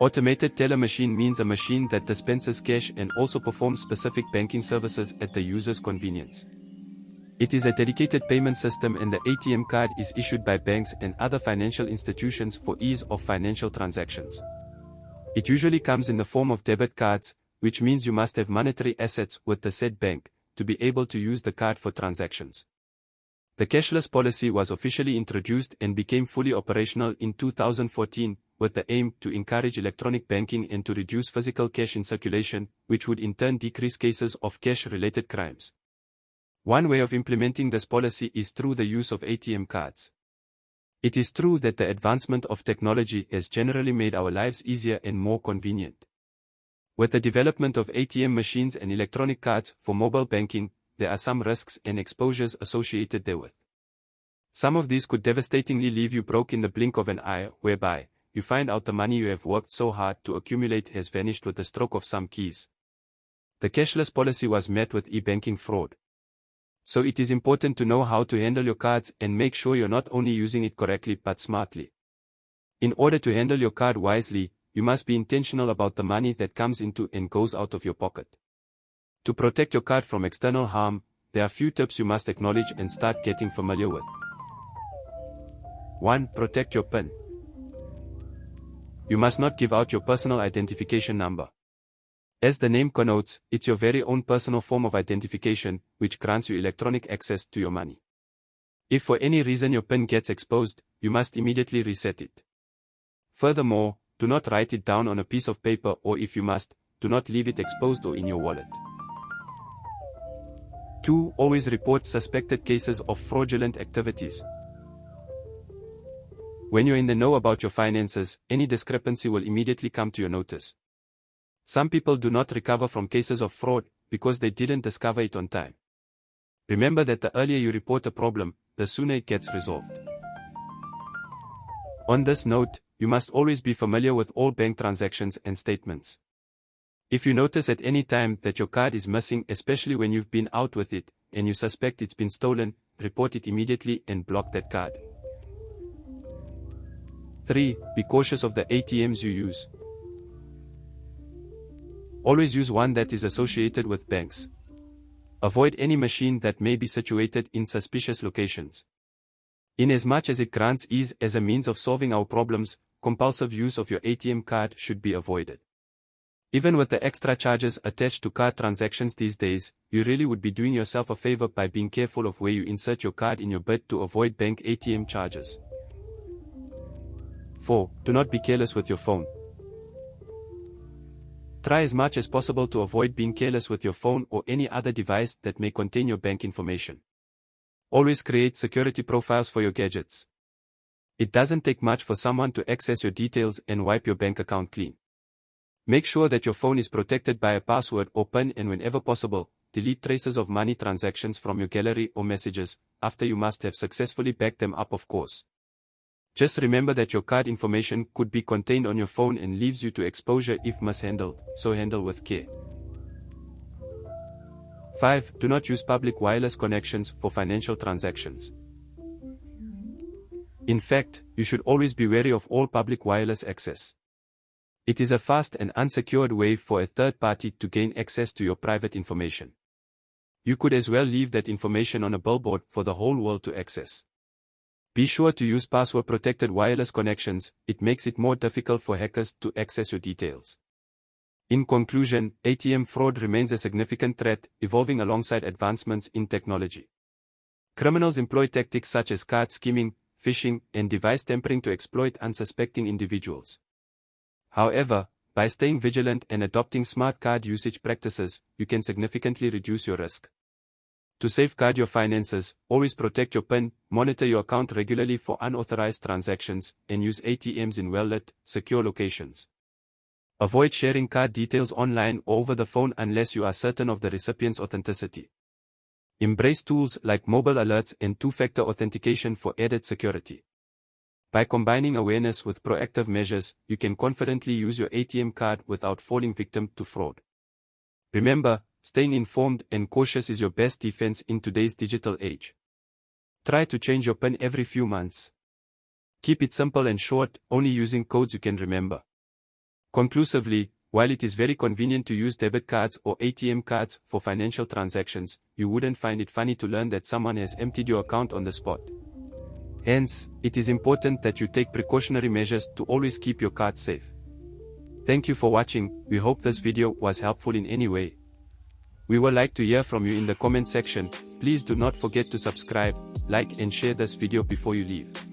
Automated teller machine means a machine that dispenses cash and also performs specific banking services at the user's convenience. It is a dedicated payment system, and the ATM card is issued by banks and other financial institutions for ease of financial transactions. It usually comes in the form of debit cards, which means you must have monetary assets with the said bank to be able to use the card for transactions. The cashless policy was officially introduced and became fully operational in 2014, with the aim to encourage electronic banking and to reduce physical cash in circulation, which would in turn decrease cases of cash-related crimes. One way of implementing this policy is through the use of ATM cards. It is true that the advancement of technology has generally made our lives easier and more convenient. With the development of ATM machines and electronic cards for mobile banking, there are some risks and exposures associated therewith. Some of these could devastatingly leave you broke in the blink of an eye, whereby you find out the money you have worked so hard to accumulate has vanished with the stroke of some keys. The cashless policy was met with e-banking fraud. So it is important to know how to handle your cards and make sure you're not only using it correctly but smartly. In order to handle your card wisely, you must be intentional about the money that comes into and goes out of your pocket. To protect your card from external harm, there are few tips you must acknowledge and start getting familiar with. 1. Protect your PIN. You must not give out your personal identification number. As the name connotes, it's your very own personal form of identification, which grants you electronic access to your money. If for any reason your PIN gets exposed, you must immediately reset it. Furthermore, do not write it down on a piece of paper, or if you must, do not leave it exposed or in your wallet. 2. Always report suspected cases of fraudulent activities. When you're in the know about your finances, any discrepancy will immediately come to your notice. Some people do not recover from cases of fraud because they didn't discover it on time. Remember that the earlier you report a problem, the sooner it gets resolved. On this note, you must always be familiar with all bank transactions and statements. If you notice at any time that your card is missing, especially when you've been out with it, and you suspect it's been stolen, report it immediately and block that card. 3. Be cautious of the ATMs you use. Always use one that is associated with banks. Avoid any machine that may be situated in suspicious locations. Inasmuch as it grants ease as a means of solving our problems, compulsive use of your ATM card should be avoided. Even with the extra charges attached to card transactions these days, you really would be doing yourself a favor by being careful of where you insert your card in your bid to avoid bank ATM charges. 4. Do not be careless with your phone. Try as much as possible to avoid being careless with your phone or any other device that may contain your bank information. Always create security profiles for your gadgets. It doesn't take much for someone to access your details and wipe your bank account clean. Make sure that your phone is protected by a password or PIN, and whenever possible, delete traces of money transactions from your gallery or messages, after you must have successfully backed them up, of course. Just remember that your card information could be contained on your phone and leaves you to exposure if mishandled, so handle with care. 5. Do not use public wireless connections for financial transactions. In fact, you should always be wary of all public wireless access. It is a fast and unsecured way for a third party to gain access to your private information. You could as well leave that information on a billboard for the whole world to access. Be sure to use password-protected wireless connections. It makes it more difficult for hackers to access your details. In conclusion, ATM fraud remains a significant threat, evolving alongside advancements in technology. Criminals employ tactics such as card skimming, phishing, and device tampering to exploit unsuspecting individuals. However, by staying vigilant and adopting smart card usage practices, you can significantly reduce your risk. To safeguard your finances, always protect your PIN, monitor your account regularly for unauthorized transactions, and use ATMs in well-lit, secure locations. Avoid sharing card details online or over the phone unless you are certain of the recipient's authenticity. Embrace tools like mobile alerts and two-factor authentication for added security. By combining awareness with proactive measures, you can confidently use your ATM card without falling victim to fraud. Remember, staying informed and cautious is your best defense in today's digital age. Try to change your PIN every few months. Keep it simple and short, only using codes you can remember. Conclusively, while it is very convenient to use debit cards or ATM cards for financial transactions, you wouldn't find it funny to learn that someone has emptied your account on the spot. Hence, it is important that you take precautionary measures to always keep your card safe. Thank you for watching. We hope this video was helpful in any way. We would like to hear from you in the comment section. Please do not forget to subscribe, like and share this video before you leave.